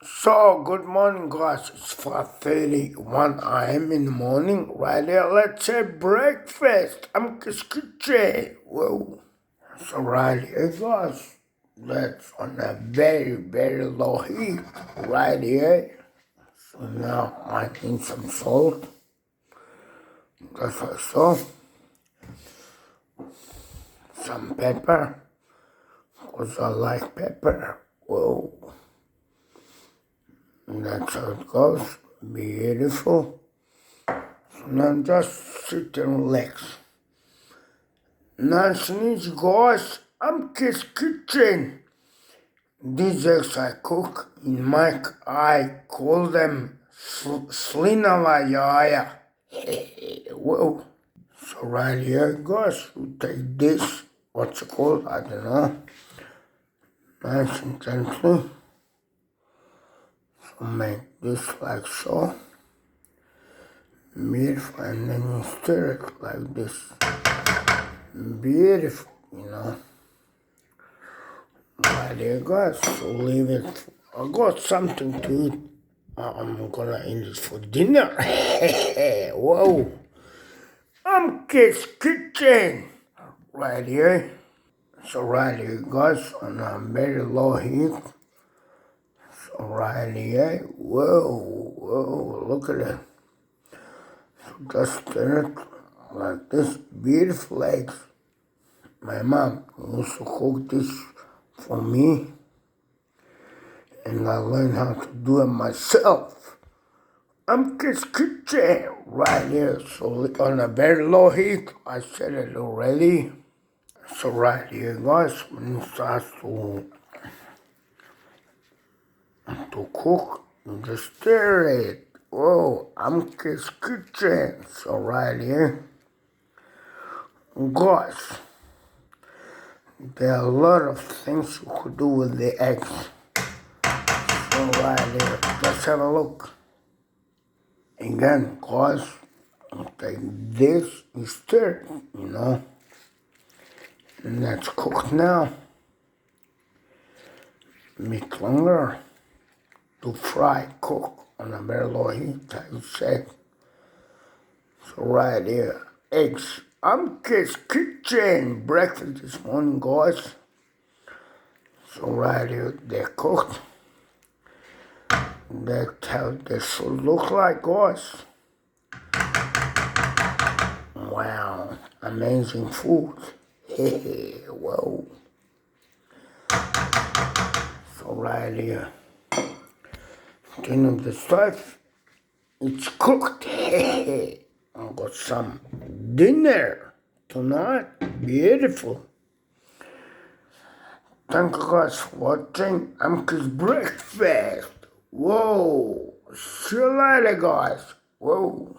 So, good morning, guys. It's 5:31 a.m. in the morning. Right here, let's have breakfast. Amke kitchen. Whoa. So, right here, guys, that's on a very, very low heat. Right here. So, now I need some salt. Just like so. Some pepper. Because I like pepper. Whoa. And that's how it goes. Beautiful. So now just sit and relax. Nice and easy, guys. Amke's kitchen. These eggs I cook in I call them slinavayaya. Whoa. So right here, guys, we take this, what's it called? I don't know. Nice and gently. So make this like so. Beautiful, and then you stir it like this. Beautiful, Right there, guys. So leave it. I got something to eat. I'm gonna eat it for dinner. Whoa. Amke's kitchen. Right here. So right here, guys, on a very low heat. So right here. Whoa, look at it. So just stir it like this. Beautiful eggs. My mom used to cook this for me, and I learned how to do it myself. Amke's kitchen right here. So on a very low heat, I said it already. So right here, guys, when it starts to cook, you just stir it. Whoa, Amke's kitchen. So right here, guys, there are a lot of things you could do with the eggs. So right here, let's have a look. Again, guys, take this and stir, and that's cooked now. Bit longer to fry, cook on a very low heat, I said. So right here, eggs. Amke's kitchen breakfast this morning, guys. So right here, they're cooked. That's how they should look like, guys. Wow, amazing food. Whoa. So right here, turn on the stove. It's cooked. I got some dinner tonight. Beautiful. Thank you guys for watching Amke's breakfast. Whoa. See you later, guys. Whoa.